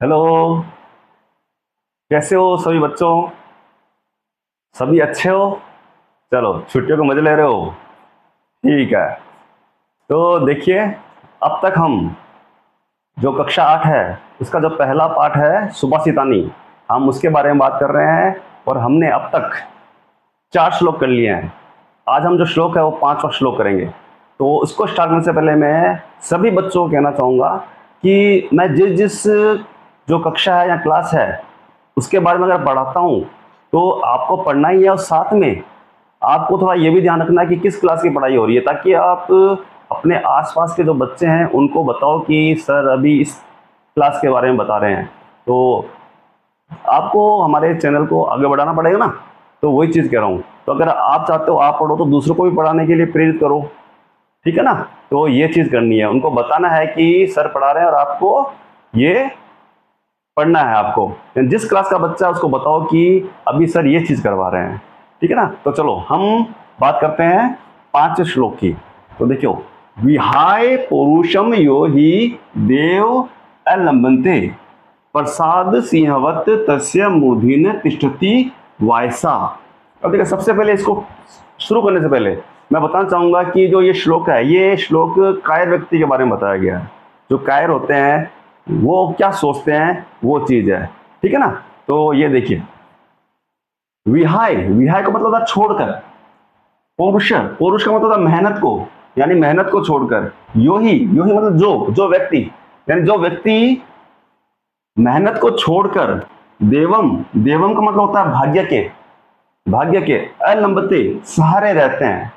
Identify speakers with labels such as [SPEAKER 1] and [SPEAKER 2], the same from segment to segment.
[SPEAKER 1] Hello. कैसे हो सभी बच्चों? सभी अच्छे हो? चलो, छुट्टियों को मजे ले रहे हो? ठीक है। तो देखिए, अब तक हम जो कक्षा 8 है उसका जो पहला पाठ है सुभाषितानी, हम उसके बारे में बात कर रहे हैं। और हमने अब तक 4 श्लोक कर लिए हैं। आज हम जो श्लोक है वो 5वां श्लोक करेंगे। तो उसको स्टार्ट करने से पहले मैं सभी बच्चों को कहना चाहूँगा कि मैं जिस जिस जो कक्षा है या क्लास है उसके बारे में अगर पढ़ाता हूँ तो आपको पढ़ना ही है, और साथ में आपको थोड़ा ये भी ध्यान रखना है कि किस क्लास की पढ़ाई हो रही है, ताकि आप अपने आसपास के जो बच्चे हैं उनको बताओ कि सर अभी इस क्लास के बारे में बता रहे हैं। तो आपको हमारे चैनल को आगे बढ़ाना पड़ेगा ना, तो वही चीज़ कह रहा हूँ। तो अगर आप चाहते हो आप पढ़ो तो दूसरों को भी पढ़ाने के लिए प्रेरित करो, ठीक है ना। तो ये चीज़ करनी है, उनको बताना है कि सर पढ़ा रहे हैं और आपको ये पढ़ना है। आपको जिस क्लास का बच्चा है उसको बताओ कि अभी सर ये चीज़ करवा रहे हैं, ठीक है ना। तो चलो हम बात करते हैं 5 श्लोक की। तो देखियो, विहाय पौरुषम यो ही देव अलंबन्ते प्रसाद सिंहवत तस्य मूर्धीन तिष्ठति वायसा। अब देखिए, सबसे पहले इसको शुरू करने से पहले मैं बताना चाहूंगा कि जो ये श्लोक है, ये श्लोक कायर व्यक्ति के बारे में बताया गया है। जो कायर होते हैं वो क्या सोचते हैं वो चीज है, ठीक है ना। तो ये देखिए, विहाय, विहाय का मतलब था छोड़कर। पौरुष, पौरुष का मतलब था मेहनत को, यानी मेहनत को छोड़कर। यो ही, यो ही मतलब जो व्यक्ति, यानी जो व्यक्ति मेहनत को छोड़कर, देवम, देवम का मतलब होता है भाग्य के, भाग्य के अलंबते सहारे रहते हैं,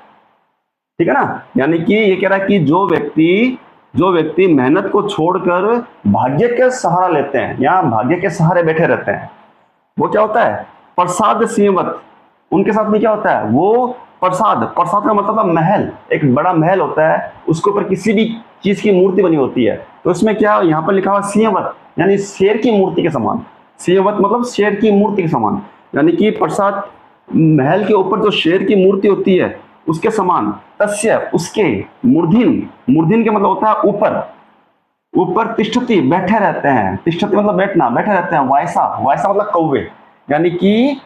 [SPEAKER 1] ठीक है ना। यानी कि ये कह रहा है कि जो व्यक्ति मेहनत को छोड़कर भाग्य के सहारा लेते हैं या भाग्य के सहारे बैठे रहते हैं, वो क्या होता है? प्रसाद सिंहवत। उनके साथ में क्या होता है? वो प्रसाद, प्रसाद का मतलब है महल, एक बड़ा महल होता है, उसके ऊपर किसी भी चीज की मूर्ति बनी होती है। तो इसमें क्या यहाँ पर लिखा हुआ सिंहवत, यानी शेर की मूर्ति के समान। सिंहवत मतलब शेर की मूर्ति के समान, यानी कि प्रसाद महल के ऊपर जो शेर की मूर्ति होती है उसके समान। तस्य, उसके, मूर्धिन, मूर्धिन के मतलब होता है ऊपर, ऊपर तिष्ठति बैठे रहते हैं। तिष्ठति मतलब बैठना, बैठे रहते हैं। वायसा, वायसा मतलब कौवे, यानी कि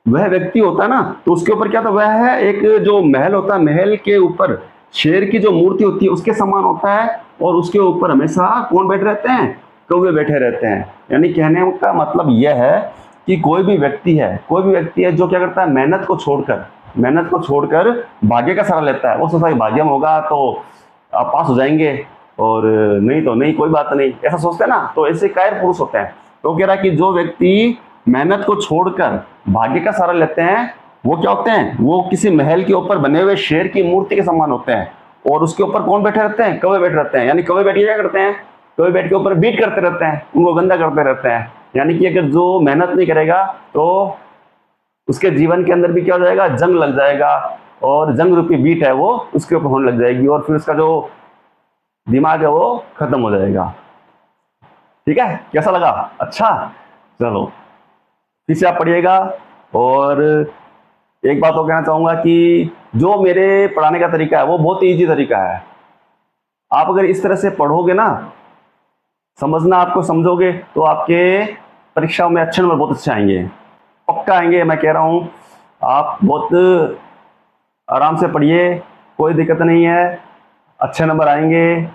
[SPEAKER 1] वह व्यक्ति होता है ना, तो उसके ऊपर क्या था? वह है एक जो महल होता है, महल के ऊपर शेर की जो मूर्ति होती है उसके समान होता है, और उसके ऊपर हमेशा कौन बैठे रहते हैं? कौवे बैठे रहते हैं। यानी कहने का मतलब यह है कि कोई भी व्यक्ति है जो क्या करता है? मेहनत को छोड़कर, मेहनत को छोड़कर भाग्य का सहारा लेता है। वो सोचता है भाग्य में होगा तो आप पास हो जाएंगे, और नहीं तो नहीं, कोई बात नहीं, ऐसा सोचते हैं ना। तो ऐसे कायर पुरुष होते हैं। तो कह रहा है कि जो व्यक्ति मेहनत को छोड़कर भाग्य का सहारा लेते हैं वो क्या होते हैं? वो किसी महल के ऊपर बने हुए शेर की मूर्ति के समान होते हैं, और उसके ऊपर कौन बैठे रहते हैं? कौवे बैठे रहते हैं। यानी कौवे बैठ के क्या करते हैं? कौवे बैठ के ऊपर बीट करते रहते हैं, उनको गंदा करते रहते हैं। यानी कि अगर जो मेहनत नहीं करेगा तो उसके जीवन के अंदर भी क्या हो जाएगा? जंग लग जाएगा, और जंग रूपी बीट है वो उसके ऊपर होने लग जाएगी, और फिर उसका जो दिमाग है वो खत्म हो जाएगा। ठीक है, कैसा लगा? अच्छा, चलो फिर से आप पढ़िएगा। और एक बात और कहना चाहूंगा कि जो मेरे पढ़ाने का तरीका है वो बहुत ईजी तरीका है। आप अगर इस तरह से पढ़ोगे ना, समझना, आपको समझोगे, तो आपके परीक्षाओं में अच्छे नंबर बहुत अच्छे आएंगे, पक्का आएंगे, मैं कह रहा हूं। आप बहुत आराम से पढ़िए, कोई दिक्कत नहीं है, अच्छे नंबर आएंगे।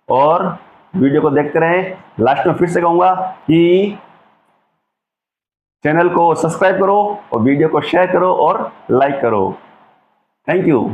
[SPEAKER 1] और वीडियो को देखते रहें। लास्ट में फिर से कहूंगा कि चैनल को सब्सक्राइब करो और वीडियो को शेयर करो और लाइक करो। Thank you.